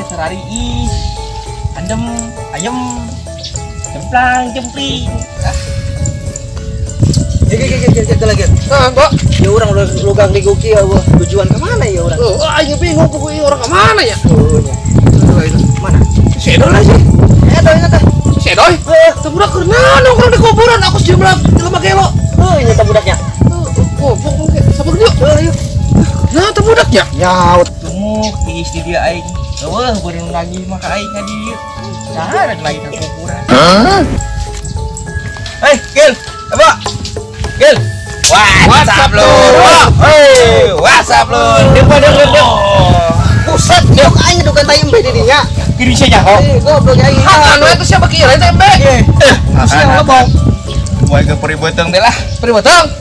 serari ih. Adem, ayam, jemplang, jempling. Kita lagi. Nah, Mbak. Ya orang lugang di guki ya, tujuan kemana ya orang? Oh, aing bingung pokoknya orang ke mana ya? Oh, ya. Mana? Si Edoy lagi. Edoy nata. Si Edoy? Tebudak karena nongkrong di kuburan aku sih bilang di lemah gelo. Oh, ini budaknya. Oh, pokoknya sabar yuk. Yuk. Nah, tebudaknya. Nyaut. Tunggu, tiis di dia aing. Wah, berenang lagi maka aing ka dieu. Saha lagi ke kuburan. Hei, Gil. Apa? Gil. WhatsApp lu. Hei, WhatsApp lu. Pusat, dia aing dukan tayem be di dinya. Kiri saja. Goblok aing. Anu itu siapa kira tempe? Siapa bong? Moal ke peribeuteng teh lah. Pribatang.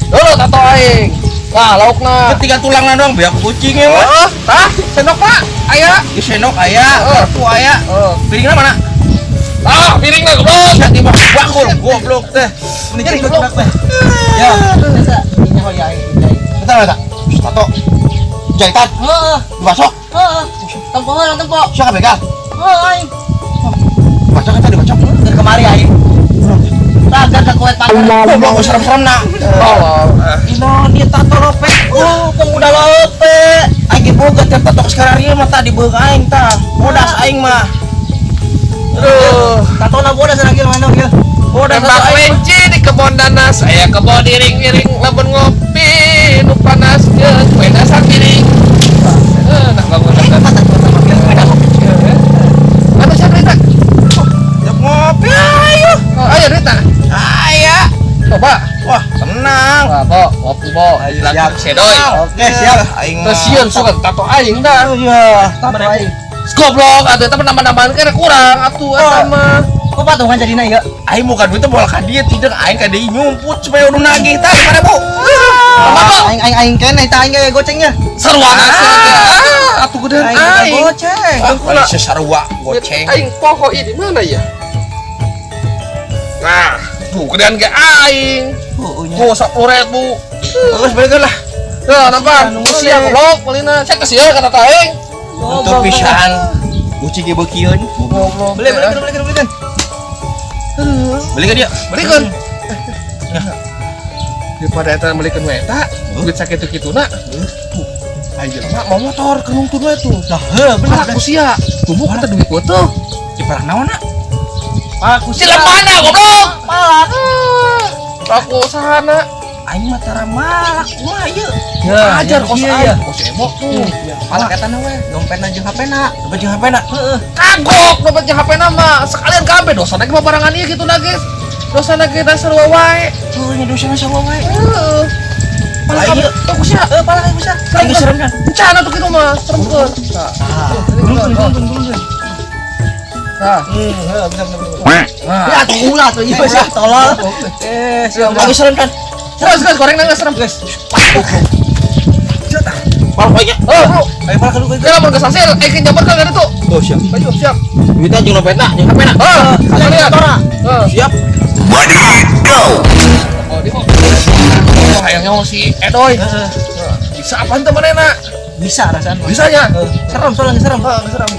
Dulu tato aing. Nah, laukna. Ketiga tulangna doang biar kucingnya mah. Tah, sendok Pak. Aya. Di sendok aya, kartu aya. Piringna mana? Ah, piringna goblok. Jadi mah bakul goblok teh. Ini jadi goblok teh. Ya. Ini ho ya aing. Bentar, bentar. Tato. Jahitan. Dibasok. Tempo. Siapa begal? Aing. Baca kan tadi baca. Dari kemari aing. Raga ka kuat pagar. Goblok serem-serem nak. Ino dia tato lope. Oh, pemuda lope. Aing boga teh tato sekarang ieu mah tadi beug aing tah. Bodas aing mah. Aduh, tato na bodas lagi mana ya? Bodas Tembak lenci di kebon nanas, saya kebon iring-iring lamun ngopi nu panas jeung kue dasar piring. Nah bangun dasar. Apa sih Rita? Jep ngopi ayo. Oh, ayo Rita. Aya. Coba. Wah, tenang. Nah, Bo, ngopi Bo. Siap sedoy. Oke, siap. Aing Terus sieun suka tato aing dah. iya, tato aing. Goblok, atuh eta nambah-nambahan kena kurang atuh eta mah. Kok patungan jadina ya? Aing muka duit teh bola ka dieu tidak aing ka deui nyumput supaya udah nagih tah di mana Bu? Aing kene tah aing ge gocengnya. Sarua atuh gedean aing. Goceng. Aing sesarua goceng. Aing poho di mana ya? Nah, tuh gedean ge aing. Tuh 10.000. Terus balikan lah. Tuh, nampak? Siang goblok palina. Cek ke sieun kata aing. Untuk pisan uci ge beukieun. Belikan. Belikan dia. Belikan. Daripada eta belikan we eta, duit sakitu-kituna. Ayo mah mau motor ke nungtun we tuh. Lah, heuh bener. Aku sia. Tubuh kata duit gua tuh. Di parah naon nak? Aku Si lemana goblok. Malak. Aku sahana. aing mah tara malak kumaha ieu? Ajar kos aing. Kos ebok tuh. Malak eta we, dompetna jeung HP-na. Dompet jeung HP-na. Heeh. Kagok dompet jeung HP nama sekalian kabeh dosa ge mah barangan ieu kitu na geus. Dosana ge dasar wae. Heuh, nya dosana sarua wae. Heeh. Pala kabeh aku sia. Pala aing bisa. Aing serem kan. Encana tuh kitu mah, seremkeun. Belum. Nah, Heuh, bisa. nah. Ya tuh ulah tuh ieu sih tolol. Lagi serem kan. Terus goreng nang serem guys. Pala aja. Ayo pala kedua. Kira mun geus hasil, aing jambar ka itu. Oh, siap. Ayo siap. Duitnya jeung dompetna, jeung HP-na. Sekalian. Siap. Oh, di kok. Oh, hayangnya si Edoy. Bisa apaan temen enak? Bisa rasanya. Bisanya. Serem soalnya serem. Serem.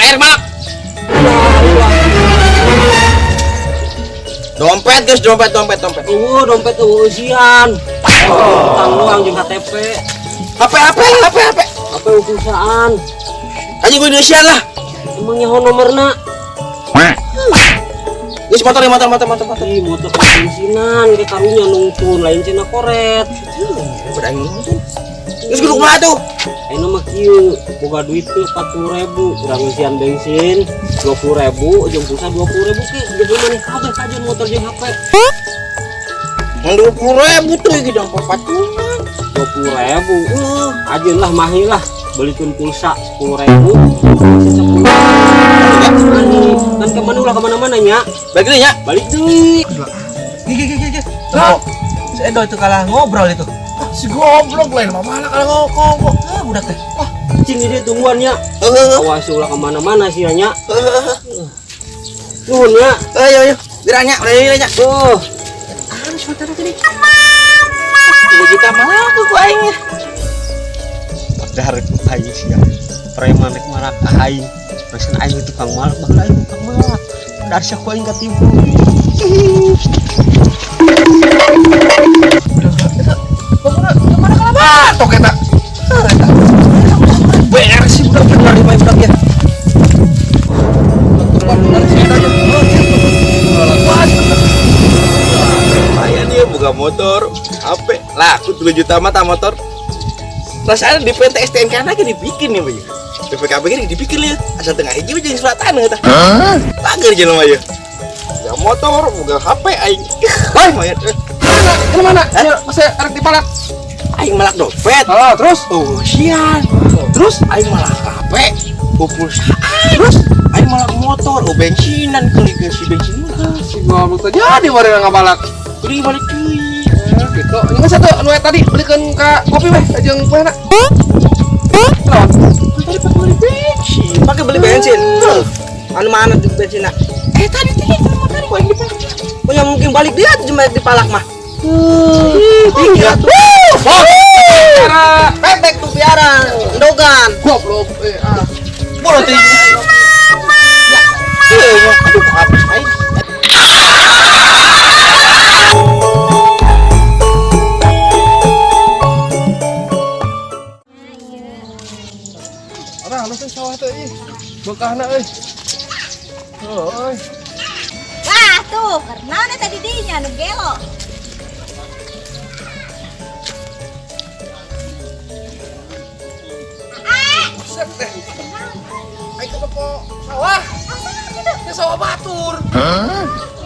Air mak. Dompet guys, dompet. Dompet tuh usian. Utang uang jeung KTP. HP. Apa perusahaan? Aja gue Indonesian lah. Emangnya ho nomorna? Guys, motor. Ih, motor bensinan ge karunya nungtun lain cenah koret. Udah nungtun. Guys, kudu kumaha tuh? Ayeuna mah kieu, boga duit teh 40.000, urang ngisian bensin 20.000, jeung pulsa 20.000 ke, jadi maneh kabeh kajian motor jeung HP. Yang 20.000 tuh iki jam 4 patungan. 20.000. Ajeun lah mahi lah, belikeun pulsa 10.000. Sisa 10.000. Kan kemana ulah kemana-mana nya? Balik deui nya. Balik deui. Gih. Tuh. Si Edo itu kalah ngobrol itu. Si goblok lain mah malah kalau ngomong. Budak teh. Cing dia tungguannya. Awas ulah kemana-mana sih nya. Nuhun nya. Ayo. Biranya, udah nya. Oh. sebentar aja nih. 2 juta malah aku aing. Padahal ku aing sia. Preman rek malak aing. Pesen aing itu tukang malak, bakal aing tukang malak. Padahal sia ku aing katipu. Ah, tok eta. Beres sih budak bener di main budak ya. Lumayan ya buka motor HP laku 3 juta mata motor. Rasanya di PT STNK lagi dibikin nih Bay. PPKB ini dibikin ya asal tengah hiji jeung selatan eta. Pager jeung mah ya. Ya motor buka HP aing. Lumayan. Kemana? Masih arek dipalak. Aing malak dompet. Oh, terus? Oh, sian. Terus aing malak HP. Pulsaan. Terus aing malak motor, oh bensinan kali ke si bensin mah. Si goblok teh jadi bari ngapalak. Kuring balik deui. Gitu. Ini satu anu tadi belikan ka kopi weh jeung kuehna. Naon? Tadi pakai beli bensin. Pakai beli bensin. Anu mana tuh bensinna? Tadi motor gua yang dipalak. Oh, yang mungkin balik dia cuma dipalak mah. Iya tuh. Cara Bebek tuh piara, endogan. goblok Bodoh tuh. Ya, aduh habis aing. Arah halus teh sawah teh ih. Bekahna euy. Euy. Wah tuh, karena tadi dinya nu gelo. Buset teh. Aing ke toko sawah. Ini sawah batur.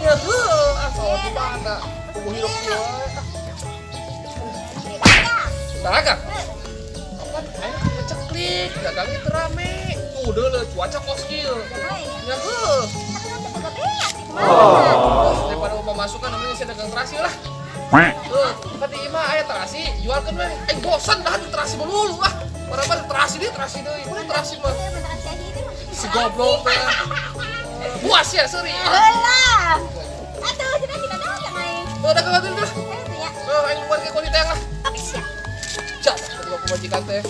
Iya heuh, sawah di mana? Kubu hidup ieu. Dagang. Kan aing keceklik, dagangnya teu rame. Tuh deuleu cuaca koskil. Ya heuh. Daripada upah masukan namanya saya dagang terasi lah. Tuh, tadi mah aya terasi, jualkeun we. Aing bosan dah di terasi melulu lah. Bara-bara terasi deui, terasi mah. Si goblok teh. Puas ya, seri. Heula. Atuh, kita dagang aing. Tuh dagang lagi tuh. Ya. Aing keluar ke kulit teh lah. Oke, siap. Cak, kedua pemajikan teh.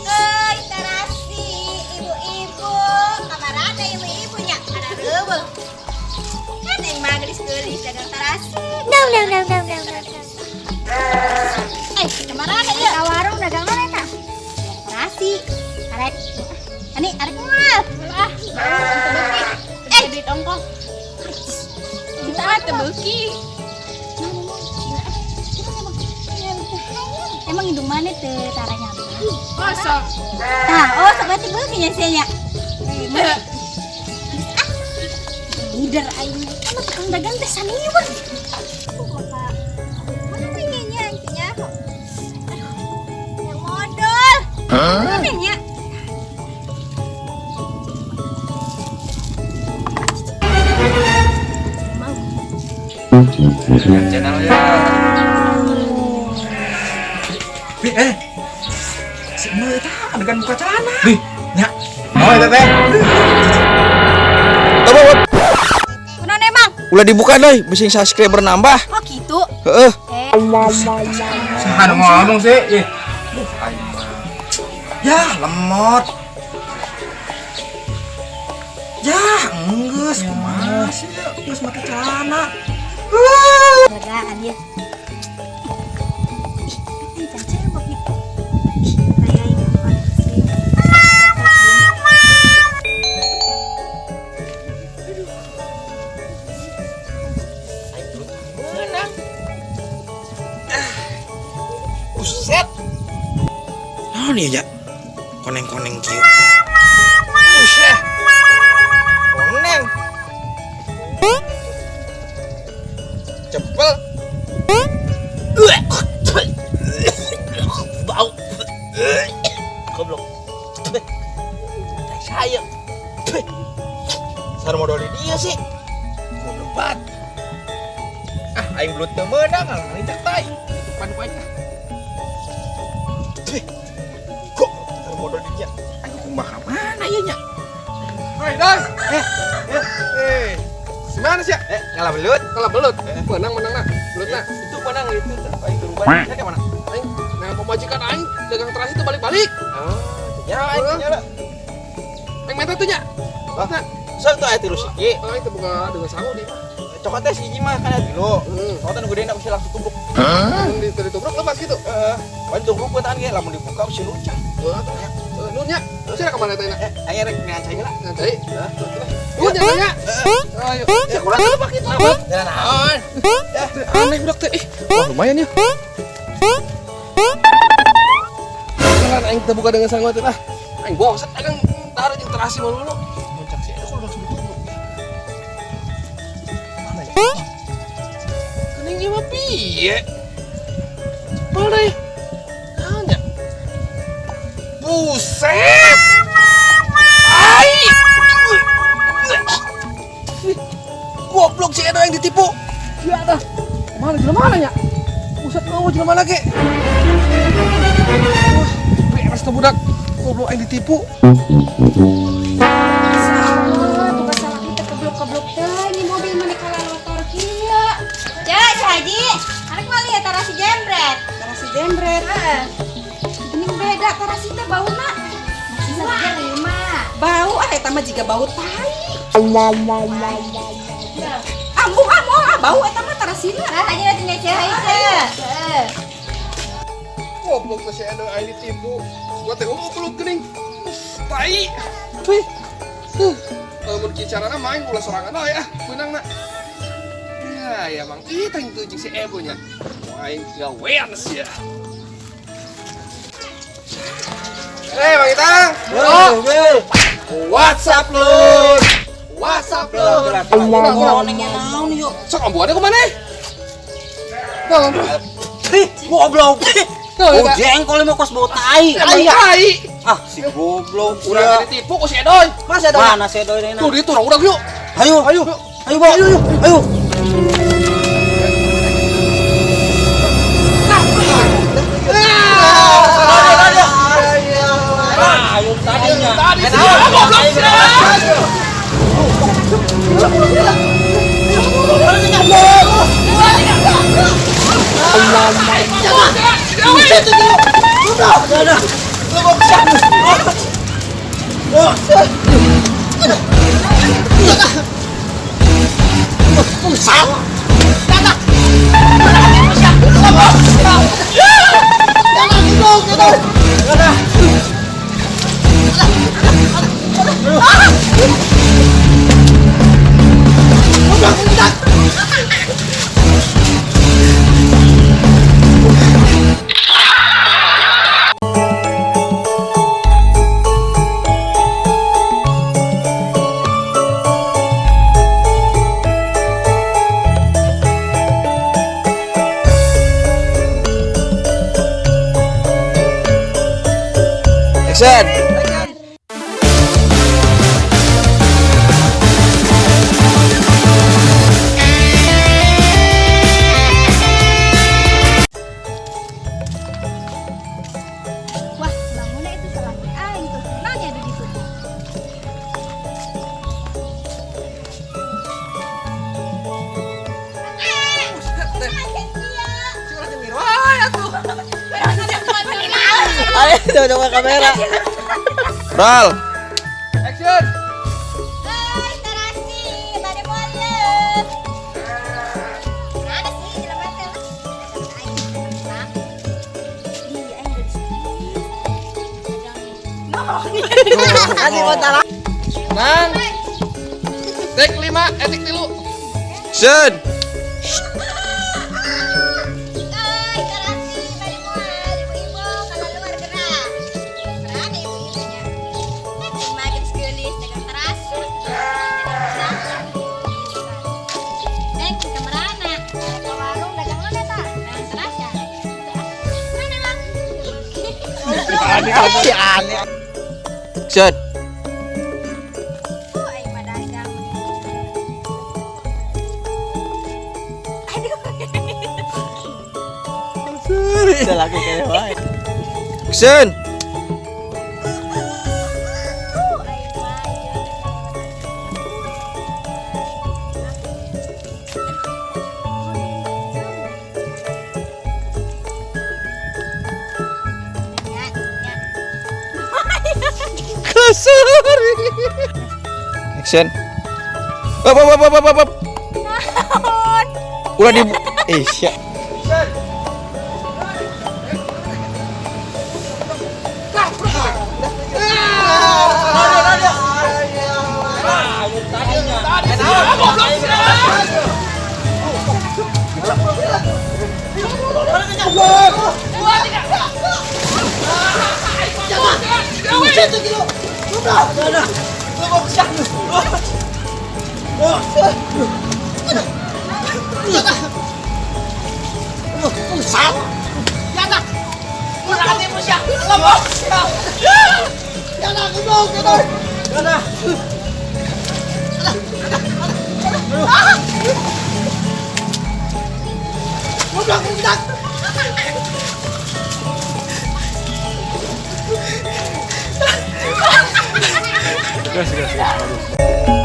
Euy, terasi, ibu-ibu, kamar ada ibu-ibunya, ada reubeul. Kan aing mah gelis dagang terasi. No. Kamar ada ieu? Ka warung dagang mana eta? Terasi. Arek. Ani, arek moal. Duit ongkos. Kita tebeuki. Emang hidung mana tuh caranya? Masa? Nah, oh berarti beukinya sih nya. Lider aing. Kan tukang dagang teh sanieuan. Mana nya intinya? Yang modal. Mana nya? Channelnya. Si Emak eta adegan buka celana. Nih, nya. Oh, eta teh. Kunaon emang? Ulah dibuka deui, bisi subscriber nambah. Oh gitu. Heeh. Saha ngomong sih? Ya, lemot. Ya, enggeus kumaha sih? Geus make celana. Dagaan ya. Ih, can cebok nih. Kayak ini. Buset. Oh, nih ya. Koneng-koneng kieu. Buset. Koneng. Cepel. Bau. Goblok. Saya. Sareng modal di dia sih. Goblok banget. Ah, aing belut teu meunang, ngalincak tai. Depan aing. Kok Dang. Gimana sih? Ngalah belut. Kalau belut, menang nah. Belut nah. Itu menang itu. Aing ke rumah. Saya ke mana? Aing, nah pemajikan aing dagang terasi itu balik-balik. Oh, ya aing nyala. Aing minta tuh nya. Nah, Sok tuh aya tilu siki. aing teh boga dengan sangu di. Cokot teh siji mah kana kilo. Cokotan gede nak bisa langsung tubruk. Di tadi tubruk lepas gitu. Pan tubruk buat tangan ge lamun dibuka bisa lucah. Nunya, sih ke mana teh nak? Aya rek ngancai lah. Nanti. Nunya tanya. Ayo. Ya kurang tuh pakai tamat. Jalan naon? Aneh udah teh. Wah, lumayan ya. Jalan aing teh buka dengan sangu teh lah. Aing bosan aing taruh jeung terasi mah dulu. Muncak sih aku langsung ditubruk. Mana ya? Kening ieu mah piye? Mana ya? Tanya. Buset. Ai. Goblok si Edo yang ditipu. Ya dah. Mana jelema nya? Buset eueuh jelema lagi. Wah, beres tuh budak. Goblok yang ditipu. Salah, bukan salah kita keblok-keblok teh. Ini mobil mana kalah motor kia. Ya, si Haji. Anak mah lihat tarasi jembret. Tarasi jembret. Ini beda tarasi teh bauna. Bisa lima. Bau eta mah jiga bau tai. Bau eta mah tarasina. Hanya tinggal cahaya teh. Goblok tuh si Edo yang ditipu. Gua teh goblok geuning. Tai. Heuh. Mun kicarana main ulah sorangan we ah, beunangna. Ya, Mang kita yang tuh si Ebo nya. Main gawean sih ya. Bang Itang. WhatsApp lu. WhatsApp lu. Nengnya naon yuk. Sok ambuannya kemana? Goblok. Oh, jengkol mau kos bau tai. Tai. Ah, si goblok. Udah ditipu ku si Edoy. Mas Edoy. Mana si Edoy ini? Tuh dia tuh udah yuk. Ayo, ayo. Ayo, Bang. Ayo. Ayo tadinya. Action. Wah, bangunnya itu salah aing tuh. Nanya ada di situ. Ayo coba kamera. Bral. Action. Hai, tarasi, pada boleh. Ada sih, jelema teh. Adi motor. Nang. Tek 5, etik 3. Action. Hai, tarasi, pada boleh. Ibu-ibu kalau luar gerak. Berada ibu-ibunya. Makin gelis dengan terasi. Ke merana? Ke warung dagang mana tak? Dagang terasi ya? Mana bang? Aneh. Action. Aing mah dagang. Udah laku kayak wae. Action. sorry. Action. Up. Udah di siap. Gas.